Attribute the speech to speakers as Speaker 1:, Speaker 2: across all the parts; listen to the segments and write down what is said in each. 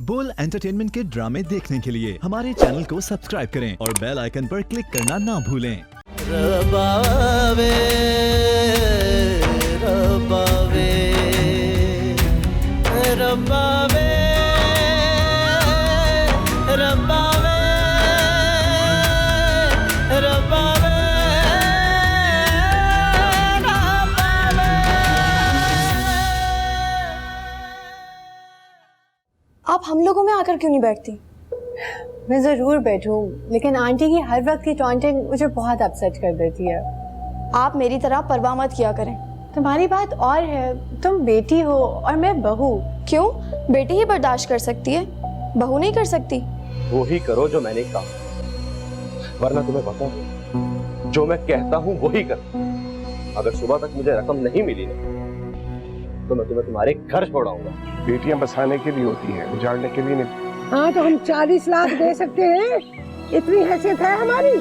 Speaker 1: बोल एंटरटेनमेंट के ड्रामे देखने के लिए हमारे चैनल को सब्सक्राइब करें और बेल आइकन पर क्लिक करना ना भूलें।
Speaker 2: रबावे रबावे रबावे रबावे रबावे
Speaker 3: आप हम लोगों में आकर क्यों नहीं बैठती?
Speaker 4: मैं ज़रूर बैठूं, लेकिन आंटी की हर वक्त की टॉन्टिंग मुझे बहुत अपसेट कर देती है।
Speaker 3: आप मेरी तरह परवाह मत किया करें।
Speaker 4: तुम्हारी बात और है, तुम बेटी हो और मैं बहू।
Speaker 3: क्यों? बेटी ही बर्दाश्त कर सकती है, बहू नहीं कर सकती।
Speaker 5: वो ही करो जो मैंने कहा, वरना तुम्हें पता है जो मैं कहता हूँ वही कर। अगर सुबह तक मुझे रकम नहीं मिली ना तो मैं तुम्हें तुम्हारे घर छोड़ाऊंगा।
Speaker 6: बेटियां बसाने के लिए होती हैं, उजाड़ने के लिए नहीं।
Speaker 7: हाँ तो हम 40 लाख दे सकते हैं, इतनी हैसियत है हमारी।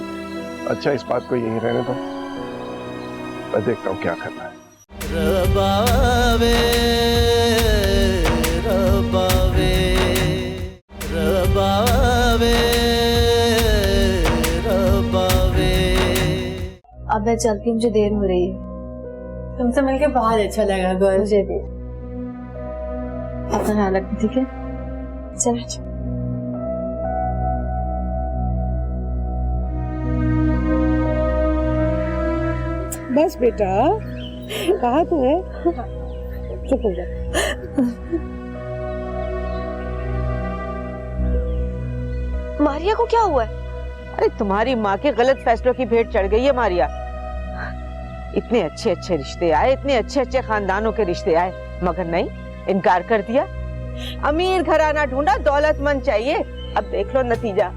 Speaker 6: अच्छा इस बात को यहीं रहने दो, मैं देखता हूँ क्या करना है।
Speaker 2: रबावे रबावे रबावे रबावे।
Speaker 4: अब मैं चलती, मुझे देर हो रही है। तुमसे मिलके बहुत अच्छा लगा गर्ल। मुझे भी। अपना ख्याल रखना, ठीक है?
Speaker 3: चलो।
Speaker 7: बस बेटा, कहाँ तू है? चुप हो जा।
Speaker 3: मारिया को क्या हुआ है?
Speaker 8: अरे तुम्हारी माँ के गलत फैसलों की भेंट चढ़ गई है मारिया। इतने अच्छे अच्छे रिश्ते आए, इतने अच्छे अच्छे खानदानों के रिश्ते आए, मगर नहीं, इनकार कर दिया। अमीर घराना ढूंढा, दौलतमंद चाहिए। अब देख लो नतीजा।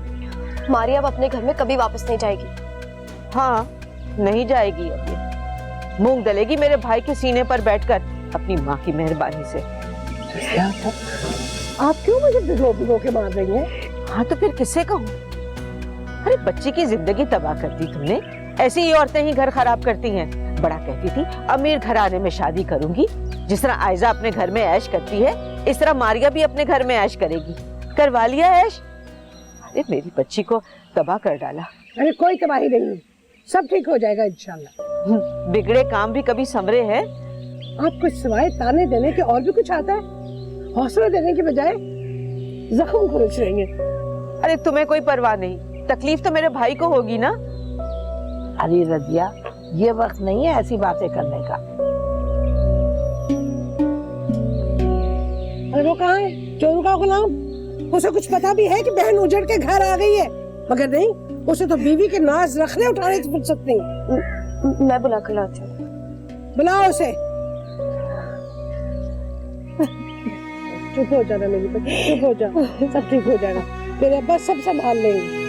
Speaker 3: मारिया अब अपने घर में कभी वापस नहीं जाएगी।
Speaker 8: हाँ, नहीं जाएगी। अब ये मूंग दलेगी मेरे भाई के सीने पर बैठकर अपनी माँ की मेहरबानी से।
Speaker 7: आप क्यों मुझे भिगो के मार रही हैं?
Speaker 8: हाँ तो फिर किससे कहूँ? अरे बच्ची की जिंदगी तबाह कर दी तुमने। ऐसी ही औरतें ही घर खराब करती हैं। बड़ा कहती थी अमीर घराने में शादी करूंगी, जिस तरह आयजा अपने घर में ऐश करती है इस तरह मारिया भी अपने घर में ऐश करेगी। करवा लिया ऐश। अरे मेरी बच्ची को तबाह कर डाला।
Speaker 7: अरे कोई तबाही नहीं, सब ठीक हो जाएगा इंशाल्लाह।
Speaker 8: बिगड़े काम भी कभी संवरे हैं।
Speaker 7: आपको सिवाय ताने देने के और भी कुछ आता है? हौसला देने की बजाय जख्म खुरच रही हैं।
Speaker 8: अरे तुम्हें कोई परवाह नहीं, तकलीफ तो मेरे भाई को होगी ना।
Speaker 7: अरे रजिया, ये वक्त नहीं है ऐसी बातें करने का। अरे वो कहाँ है? चोरों का गुलाम। उसे कुछ पता भी है कि बहन उजड़ के घर आ गई है, मगर नहीं, उसे तो बीवी के नाज रखने उठाने की फुर्सत नहीं।
Speaker 3: मैं बुला कर लाती हूँ।
Speaker 7: बुलाओ उसे। चुप हो जाना मेरी बच्ची, चुप हो जा, सब ठीक हो जाएगा। तेरे अब्बा सब संभाल लेंगे।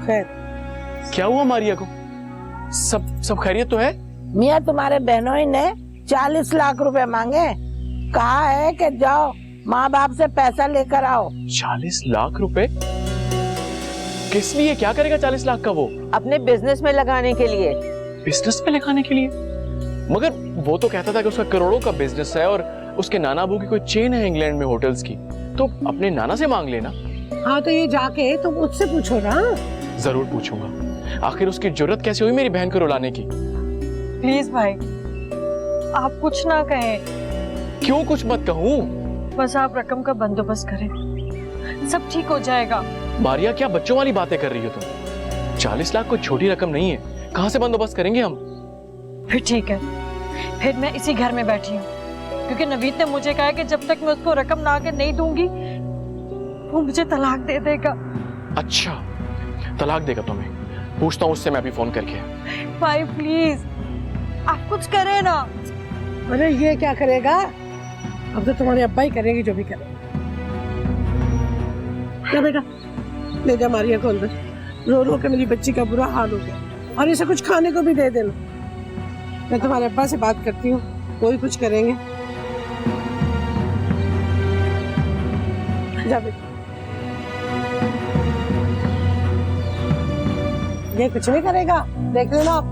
Speaker 7: खैर,
Speaker 9: क्या हुआ मारिया को? सब खैरियत तो है?
Speaker 7: मियाँ तुम्हारे बहनों ने 40 लाख रुपए मांगे, कहा है कि जाओ माँ बाप से पैसा लेकर आओ।
Speaker 9: 40 लाख रुपए? किस लिए? क्या करेगा 40 लाख का वो?
Speaker 8: अपने बिजनेस में लगाने के लिए।
Speaker 9: बिजनेस में लगाने के लिए? मगर वो तो कहता था कि उसका करोड़ों का बिजनेस है और उसके नाना अबू की कोई चेन है इंग्लैंड में होटल्स की, तो अपने नाना से मांग लेना।
Speaker 7: हाँ तो ये जाके तुम उससे पूछो ना।
Speaker 9: जरूर पूछूंगा, आखिर उसकी जुर्रत कैसे हुई मेरी बहन को रुलाने की।
Speaker 10: प्लीज भाई, आप कुछ ना कहें।
Speaker 9: क्यों कुछ मत कहूँ?
Speaker 10: बस आप रकम का बंदोबस्त करें, सब ठीक हो जाएगा।
Speaker 9: मारिया, क्या बच्चों वाली बातें कर रही हो तुम? 40 लाख कोई छोटी रकम नहीं है, कहाँ से बंदोबस्त करेंगे हम?
Speaker 10: फिर ठीक है, फिर मैं इसी घर में बैठी हूँ, क्योंकि नवीद ने मुझे कहा कि जब तक मैं उसको रकम ना के नहीं दूंगी वो मुझे तलाक दे देगा।
Speaker 9: अच्छा, तलाक देगा तुम्हें? पूछता हूँ उससे मैं अभी फोन करके।
Speaker 10: भाई प्लीज, आप कुछ करें ना।
Speaker 7: अरे ये क्या करेगा? अब तो तुम्हारे अब्बा ही करेंगे जो भी करे। क्या बेटा, ले जा मारिया को अंदर। रो रो के मेरी बच्ची का बुरा हाल हो गया, और इसे कुछ खाने को भी दे देना। मैं तुम्हारे अब्बा से बात करती हूँ, कोई कुछ करेंगे। जा बेटा। ये कुछ नहीं करेगा, देख लेना आप।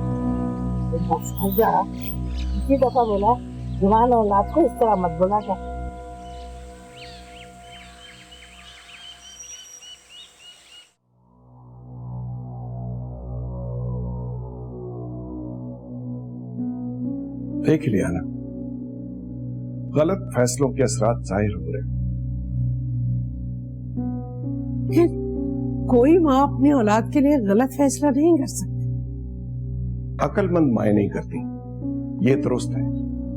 Speaker 7: कितनी दफा बोला जवान औलाद को इस तरह मत बोला कर।
Speaker 6: देख लिया ना, गलत फैसलों के असरात जाहिर हो रहे।
Speaker 7: कोई माँ अपनी औलाद के लिए गलत फैसला नहीं कर सकती।
Speaker 6: अक्लमंद माएं नहीं करती, ये दुरुस्त है,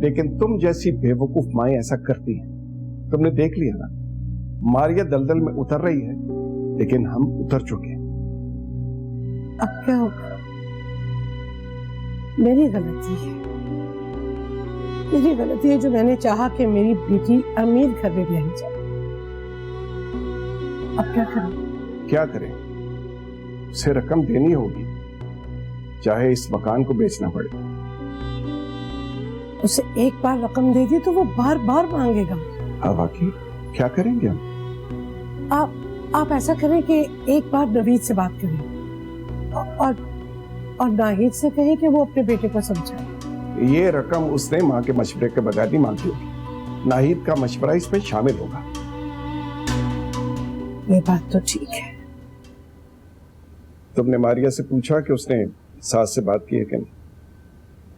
Speaker 6: लेकिन तुम जैसी बेवकूफ माएं ऐसा करती हैं। तुमने देख लिया ना, मारिया दलदल में उतर रही है, लेकिन हम उतर चुके हैं।
Speaker 7: अब क्या होगा? मेरी गलती है, मेरी गलती है जो मैंने चाहा कि मेरी बेटी अमीर घर में ब्याही जाए। अब क्या करें?
Speaker 6: क्या करें? उसे रकम देनी होगी, चाहे इस मकान को बेचना पड़े।
Speaker 7: उसे एक बार रकम दे दी तो वो बार बार मांगेगा।
Speaker 6: हाँ वाकई, क्या करेंगे हम?
Speaker 7: आप ऐसा करें कि एक बार नवीद से बात करें और नाहिद से कहें कि वो अपने बेटे को समझाए।
Speaker 6: ये रकम उसने माँ के मशवरे के बगैर नहीं मांगी होगी, नाहिद का मशवरा इसमें शामिल होगा।
Speaker 7: ये बात तो ठीक है।
Speaker 6: तुमने मारिया से पूछा कि उसने सास से बात की है कि नहीं?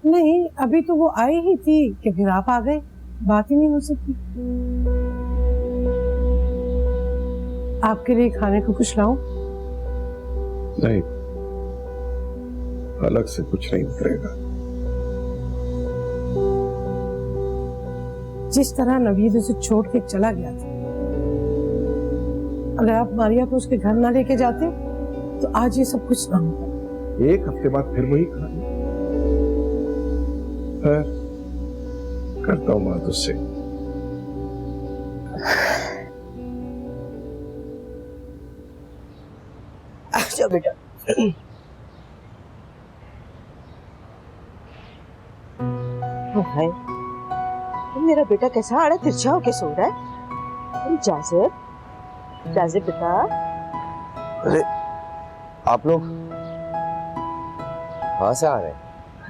Speaker 7: नहीं, अभी तो वो आई ही थी कि फिर आप आ गए, बात ही नहीं हो सकती। आपके लिए खाने को कुछ लाऊं?
Speaker 6: नहीं, अलग से कुछ नहीं उतरेगा।
Speaker 7: जिस तरह नवीद उसे छोड़ के चला गया था, अगर आप मारिया को उसके घर ना लेके जाते तो आज ये सब कुछ ना होता।
Speaker 6: एक हफ्ते बाद फिर वही कहानी। करता हूं बात उससे।
Speaker 7: अच्छा बेटा,
Speaker 8: भाई मेरा बेटा कैसा आड़ा तिरछा होके सो रहा है? जाजिब बेटा।
Speaker 5: अरे आप लोग कहाँ से आ रहे हैं?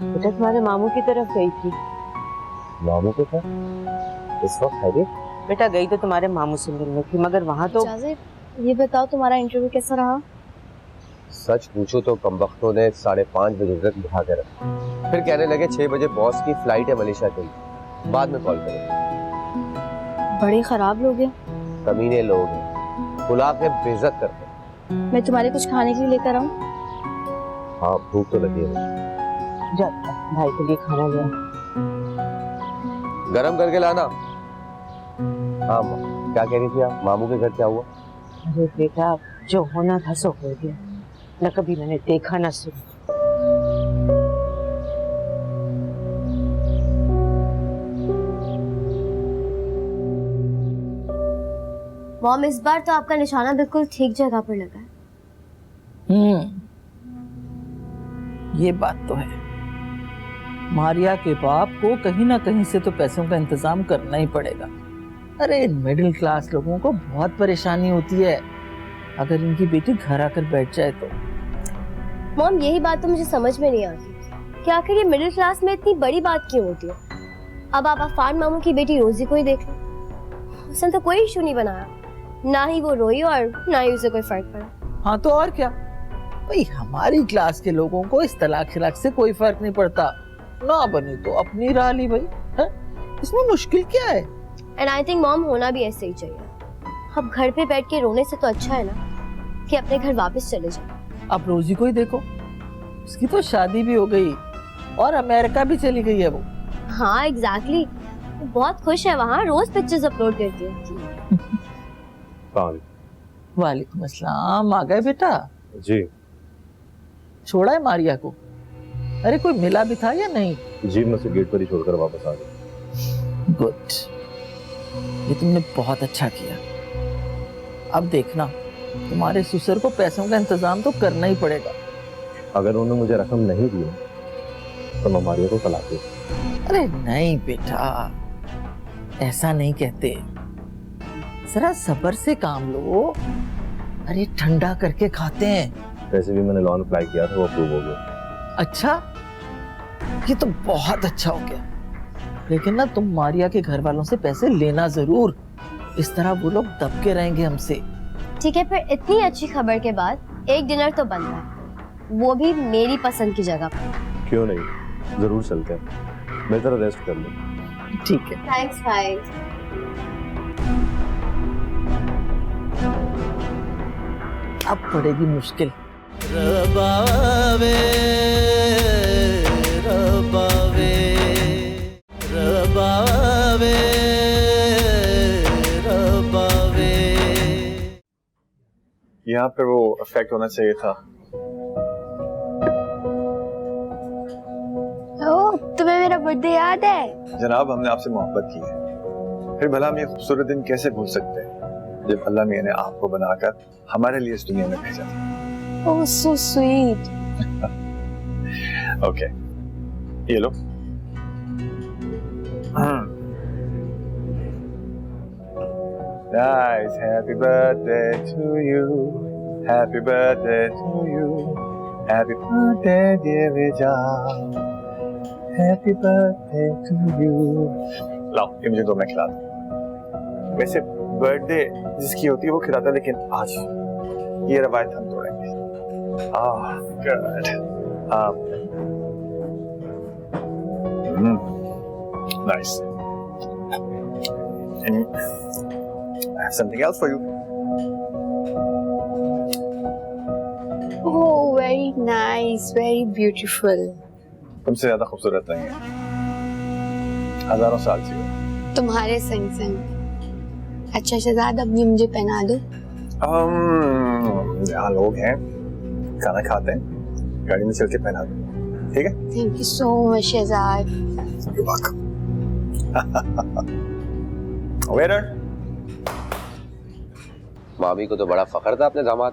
Speaker 8: बेटा तुम्हारे मामू की तरफ गई थी।
Speaker 5: मामू के साथ इस वक्त खैरियत?
Speaker 8: बेटा गई तो तुम्हारे मामू से मिलने थी, मगर वहाँ तो।
Speaker 3: ये बताओ तुम्हारा इंटरव्यू कैसा रहा?
Speaker 5: सच पूछो तो कमबख्तों ने 5:30 बजे तक बिठा के रखा, फिर कहने लगे 6 बजे बॉस की फ्लाइट है मलेशिया के लिए, बाद में कॉल करें।
Speaker 3: बड़े खराब लोग हैं।
Speaker 5: कमीने लोग हैं, बुला के बेइज्जत करते हैं।
Speaker 3: मैं तुम्हारे कुछ खाने के लिए लेकर आऊं?
Speaker 5: हाँ भूख तो लगी है।
Speaker 8: जा भाई के लिए खाना ले
Speaker 5: गरम करके लाना। हाँ क्या कह रही थी आप? मामू के घर क्या हुआ?
Speaker 8: अरे बेटा जो होना था सो हो गया, न कभी मैंने देखा न सुना।
Speaker 3: मॉम, इस बार तो आपका निशाना बिल्कुल ठीक जगह पर लगा है।
Speaker 11: ये बात तो है। मारिया के बाप को कहीं ना कहीं से तो पैसों का इंतजाम करना ही पड़ेगा। अरे मिडिल क्लास लोगों को बहुत परेशानी होती है अगर इनकी बेटी घर आकर बैठ जाए तो।
Speaker 3: मॉम, यही बात तो मुझे समझ में नहीं आती कि आखिर ये मिडिल क्लास में इतनी बड़ी बात क्यों होती है। अब आप अफान मामू की बेटी रोजी को ही देख लो, उसने तो कोई इशू नहीं बनाया, ना ही वो रोई और ना ही उसे कोई फर्क पड़ा।
Speaker 11: हाँ तो और क्या भाई, हमारी क्लास के लोगों को इस तलाक खिलाक से कोई फर्क नहीं पड़ता, ना बनी तो अपनी राह ली भाई। है? इसमें मुश्किल क्या है?
Speaker 3: एंड आई थिंक मॉम होना भी ऐसे ही चाहिए। अब घर पे बैठ के रोने से तो अच्छा है ना कि अपने घर वापस चले जाओ।
Speaker 11: आप रोजी को ही देखो, उसकी तो शादी भी हो गई और अमेरिका भी चली गई है वो।
Speaker 3: हाँ एग्जैक्टली, बहुत खुश है वहाँ, रोज पिक्चर्स अपलोड करती है।
Speaker 11: वालेकुम अस्सलाम। आ गए बेटा?
Speaker 5: जी।
Speaker 11: छोड़ा है मारिया को? अरे कोई मिला भी था या नहीं?
Speaker 5: जी मैं उसे गेट पर ही छोड़कर वापस आ गया।
Speaker 11: गुड, ये तुमने बहुत अच्छा किया। अब देखना, तुम्हारे ससुर को पैसों का इंतजाम तो करना ही पड़ेगा।
Speaker 5: अगर उन्होंने मुझे रकम नहीं दी तो मैं मारिया को तलाक दूं।
Speaker 11: अरे नहीं बेटा, ऐसा नहीं कहते, जरा सब्र से काम लो। अरे ठंडा करके खाते हैं।
Speaker 5: वैसे भी मैंने लोन अप्लाई किया था, वो अप्रूव हो गया।
Speaker 11: अच्छा, ये तो बहुत अच्छा हो गया। लेकिन ना तुम मारिया के घर वालों से पैसे लेना जरूर, इस तरह वो लोग दबके रहेंगे हमसे।
Speaker 3: ठीक है, फिर इतनी अच्छी खबर के बाद एक डिनर तो बनता है, वो भी मेरी पसंद की जगह पर।
Speaker 5: क्यों नहीं, जरूर चलते हैं। मैं जरा रेस्ट कर लूं।
Speaker 11: ठीक है।
Speaker 3: थैंक्स भाई।
Speaker 11: अब पड़ेगी मुश्किल।
Speaker 2: रबावे रबावे रबावे रबावे।
Speaker 12: यहाँ पे वो इफेक्ट होना चाहिए था।
Speaker 3: ओह, तुम्हें मेरा बर्थडे याद है?
Speaker 12: जनाब, हमने आपसे मोहब्बत की है, फिर भला हम ये खूबसूरत दिन कैसे भूल सकते हैं जब अल्लाह मियां ने आपको बनाकर हमारे लिए इस दुनिया में भेजा था।
Speaker 4: Oh, so sweet.
Speaker 12: ओके, ये लो। Nice, happy birthday to you, happy birthday to you, happy birthday dear Reja, happy birthday to you। लाओ, ये मुझे दो, मैं खिला दूं। वैसे बर्थडे जिसकी होती है वो खिलाता है, लेकिन आज ये रवायत हम तोड़ेंगे। Good. Nice. And I have something else for you.
Speaker 4: Oh, very nice, very beautiful.
Speaker 12: तुमसे ज्यादा खूबसूरत नहीं है, हजारों साल से हो।
Speaker 4: तुम्हारे संग संग। अच्छा शहजाद, अब ये मुझे पहना दो।
Speaker 12: यहाँ लोग हैं, खाना खाते हैं, गाड़ी में चल के पहना दो, ठीक है?
Speaker 4: Thank you so much Shahzad.
Speaker 12: Waiter.
Speaker 5: मामी को तो बड़ा फख्र था अपने दामाद।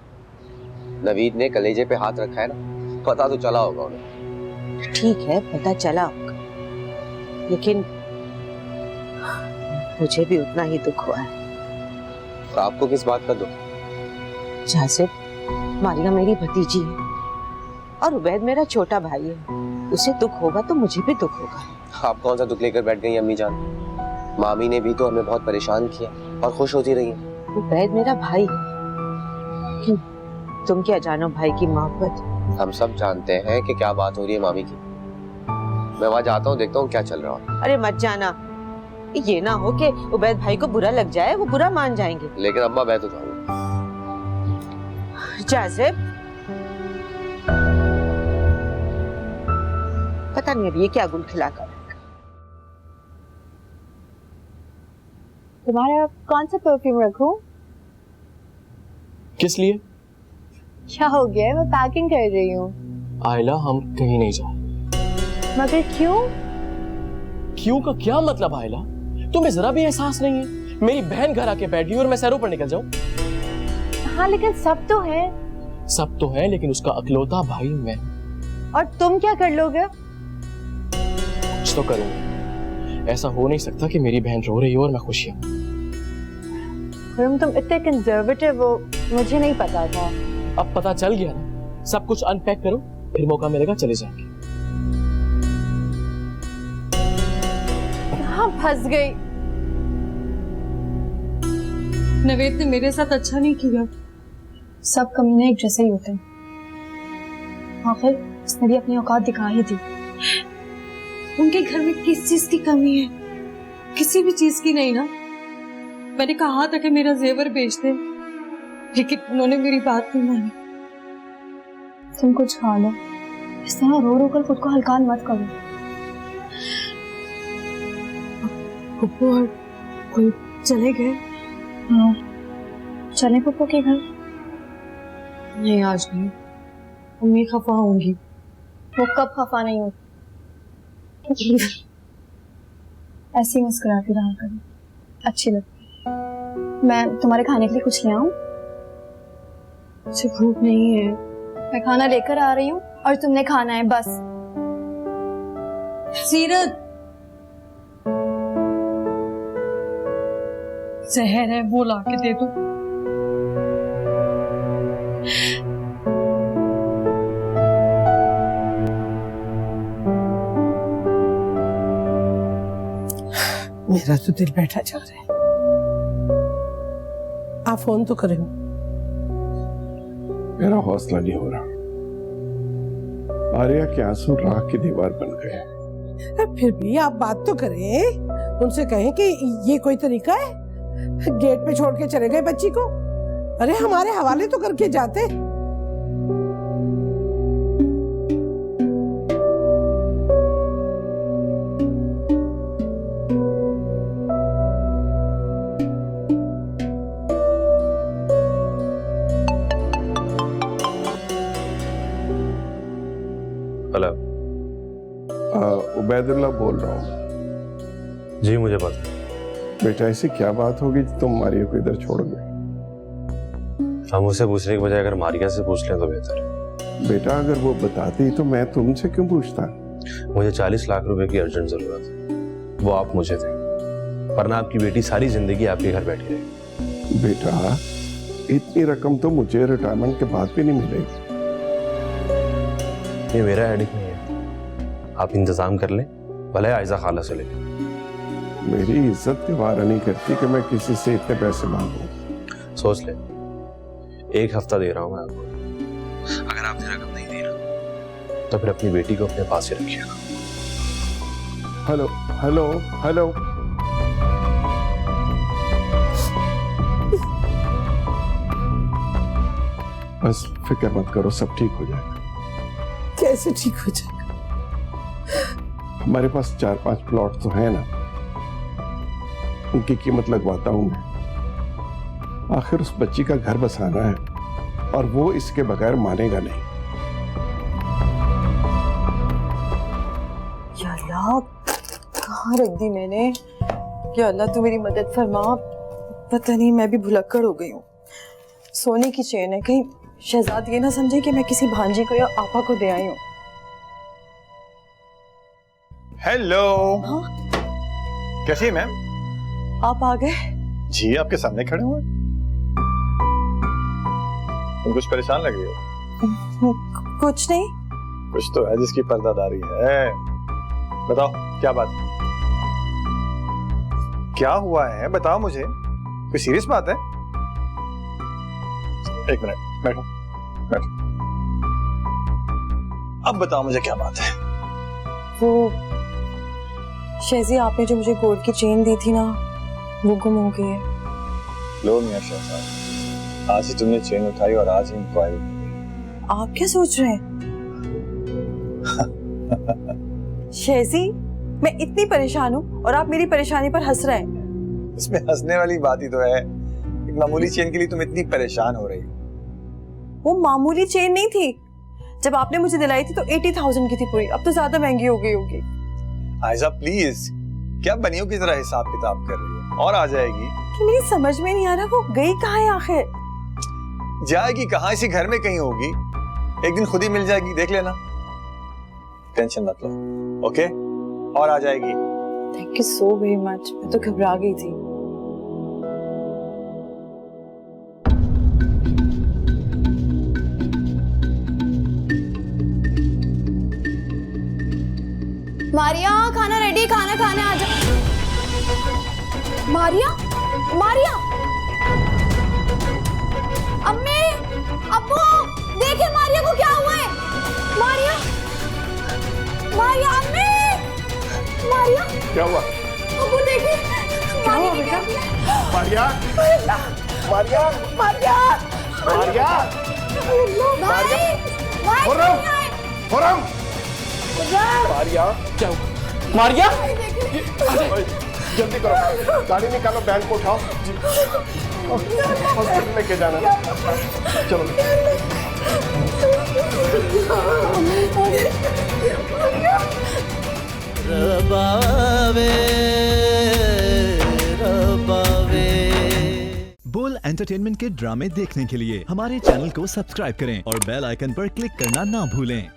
Speaker 5: नवीद ने कलेजे पे हाथ रखा है ना, पता तो चला होगा उन्हें।
Speaker 8: ठीक है, पता चला आपका, लेकिन मुझे भी उतना ही दुख हुआ है।
Speaker 5: तो आपको किस बात का दुख?
Speaker 8: जासिब, मारिया मेरी भतीजी है और उबैद मेरा छोटा भाई है। उसे दुख होगा तो मुझे भी दुख होगा।
Speaker 5: आप कौन सा दुख लेकर बैठ गई अम्मी जान? मामी ने भी तो हमें बहुत परेशान किया और खुश होती रही है।
Speaker 8: उबैद मेरा भाई है, क्यों तुम क्या जानो भाई की मोहब्बत?
Speaker 5: हम सब जानते हैं कि क्या बात हो रही है मामी की। मैं वहाँ जाता हूँ, देखता हूँ क्या चल रहा है।
Speaker 8: अरे मत जाना, ये ना हो कि उबैद भाई को बुरा लग जाए, वो बुरा मान जाएंगे।
Speaker 5: लेकिन अम्मा मैं तो जाऊंगा।
Speaker 8: जासिब, पता नहीं अब ये क्या गुल खिलाकर।
Speaker 4: तुम्हारा कौन सा परफ्यूम रखूं?
Speaker 9: किस लिए?
Speaker 4: क्या हो गया? मैं पैकिंग कर रही हूँ।
Speaker 9: आयला, हम कहीं नहीं जाए।
Speaker 4: मगर क्यों?
Speaker 9: क्यों का क्या मतलब आयला? तुम्हें जरा भी एहसास नहीं है? मेरी बहन घर आके बैठ गई और मैं सैरों पर निकल जाऊं?
Speaker 4: हाँ, लेकिन सब तो है।
Speaker 9: सब तो है, लेकिन उसका अकलौता भाई मैं।
Speaker 4: और तुम क्या कर लोगे?
Speaker 9: कुछ तो करूंगा। ऐसा हो नहीं सकता कि मेरी बहन रो रही हो और मैं खुश हूं।
Speaker 4: तुम इतने कंजर्वेटिव हो, मुझे नहीं पता था।
Speaker 9: अब पता चल गया ना। सब कुछ अनपैक करो, फिर मौका मिलेगा चले जाएंगे।
Speaker 4: हाँ, फंस गई।
Speaker 10: नवेद ने मेरे साथ अच्छा नहीं किया।
Speaker 4: सब कमीने एक जैसे ही होते हैं। आखिर उसने भी अपनी औकात दिखा ही दी।
Speaker 10: उनके घर में किस चीज की कमी है? किसी भी चीज की नहीं ना। मैंने कहा था कि मेरा जेवर बेच दे, लेकिन उन्होंने मेरी बात नहीं मानी।
Speaker 4: तुम कुछ खा लो, इस तरह रो रो कर खुद को हल्कान मत करो।
Speaker 10: पप्पू और कोई चले गए?
Speaker 4: हाँ, चले पप्पू के घर?
Speaker 10: नहीं, आज नहीं। मम्मी खफा होंगी।
Speaker 4: वो कब खफा नहीं होती? ऐसी मुस्कुराती रहा करो, अच्छी लगती। मैं तुम्हारे खाने के लिए कुछ ले आऊं?
Speaker 10: मुझे भूख नहीं है।
Speaker 4: मैं खाना लेकर आ रही हूँ और तुमने खाना है, बस।
Speaker 10: सीरत, जहर है, वो ला के दे दो।
Speaker 7: मेरा तो दिल बैठा जा रहा है। आप फोन तो करें।
Speaker 6: मेरा हौसला नहीं हो रहा। आर्या के आंसू राख की दीवार बन गए।
Speaker 7: फिर भी आप बात तो करें, उनसे कहें कि ये कोई तरीका है? गेट पे छोड़ के चले गए बच्ची को। अरे हमारे हवाले तो करके जाते।
Speaker 5: हेलो,
Speaker 6: उबैदुल्ला बोल रहा हूँ।
Speaker 5: जी मुझे पता।
Speaker 6: बेटा ऐसी क्या बात होगी कि तुम मारिया को इधर छोड़ गए?
Speaker 5: हम उसे पूछने के बजाय अगर मारिया से पूछ लें तो बेहतर है।
Speaker 6: बेटा अगर वो बताती तो मैं तुमसे क्यों पूछता?
Speaker 5: मुझे 40 लाख रुपए की अर्जेंट जरूरत है, वो आप मुझे दें, वरना आपकी बेटी सारी जिंदगी आपके घर बैठी रहेगी।
Speaker 6: बेटा इतनी रकम तो मुझे रिटायरमेंट के बाद भी नहीं मिलेगी।
Speaker 5: ये मेरा हेडेक नहीं है, आप इंतजाम कर लें, भले आयजा खाला से ले लें।
Speaker 6: मेरी इज्जत दीवारा नहीं करती कि मैं किसी से इतने पैसे मांगू।
Speaker 5: सोच ले, 1 हफ्ता दे रहा हूं मैं आपको। अगर आपने रकम नहीं दी ना तो फिर अपनी बेटी को अपने पास ही रखिएगा।
Speaker 6: हेलो हेलो हेलो, बस फिक्र मत करो, सब ठीक हो जाएगा।
Speaker 7: कैसे ठीक हो जाएगा?
Speaker 6: हमारे पास 4-5 प्लॉट तो है ना, उनकी कीमत लगवाता हूं मैं। आखिर उस बच्ची का घर बसाना है और वो इसके बगैर मानेगा नहीं।
Speaker 10: या अल्लाह, कहाँ रख दी मैंने? या अल्लाह तू मेरी मदद फरमा। पता नहीं मैं भी भुलक्कड़ हो गई हूँ। सोने की चेन है, कहीं शहजाद ये ना समझे कि मैं किसी भांजी को या आपा को दे आई हूँ।
Speaker 12: हेलो।
Speaker 10: हाँ?
Speaker 12: कैसी है मैम?
Speaker 10: आप आ गए?
Speaker 12: जी आपके सामने खड़े हुए। तुम कुछ परेशान लग रही हो?
Speaker 10: कुछ नहीं।
Speaker 12: कुछ तो है जिसकी पर्दादारी है। बताओ क्या बात है? क्या हुआ है बताओ मुझे, कोई सीरियस बात है? 1 मिनट बैठो बैठो। अब बताओ मुझे क्या बात है?
Speaker 10: वो शहजी, आपने जो मुझे गोल्ड की चेन दी थी ना, वो गुम हो गई है।
Speaker 12: लो मियां शहजाद, आज ही तुमने चेन उठाई और आज ही इंक्वायरी।
Speaker 10: आप क्या सोच रहे हैं? शहजी, मैं इतनी परेशान हूँ और आप मेरी परेशानी पर हंस रहे हैं।
Speaker 12: इसमें हंसने वाली बात ही तो है। एक मामूली चेन के लिए तुम इतनी परेशान हो रही हो।
Speaker 10: वो मामूली चेन नहीं थी। जब आपने मुझे दिलाई थी तो 80,000 की थी पूरी, अब तो ज्यादा महंगी हो गई होगी।
Speaker 12: आयजा प्लीज, क्या बनियों की तरह हिसाब किताब कर रही हो? और आ जाएगी।
Speaker 10: कि मेरी समझ में नहीं आ रहा वो गई कहाँ है आखिर?
Speaker 12: जाएगी कहाँ, इसी घर में कहीं होगी। एक दिन खुद ही मिल जाएगी, देख लेना। टेंशन मत लो, ओके? और आ जाएगी।
Speaker 10: Thank you so very much. मैं तो घबरा गई थी।
Speaker 4: मारिया खाना रेडी, खाना खाने आ जा। मारिया, मारिया, अम्मी, अब्बू, देखिए मारिया को क्या हुआ है। मारिया, मारिया, अम्मी, मारिया,
Speaker 6: क्या हुआ?
Speaker 4: अब्बू देखिए,
Speaker 6: क्या हुआ बेटा? मारिया, मारिया,
Speaker 7: मारिया,
Speaker 6: मारिया, मारिया, मारिया,
Speaker 9: क्या हुआ? मारिया,
Speaker 6: जल्दी करो, गाड़ी निकालो, बैग को उठाओ, हॉस्पिटल लेके जाना। चलो
Speaker 2: रबावे रबावे।
Speaker 1: बोल एंटरटेनमेंट के ड्रामे देखने के लिए हमारे चैनल को सब्सक्राइब करें और बेल आइकन पर क्लिक करना ना भूलें।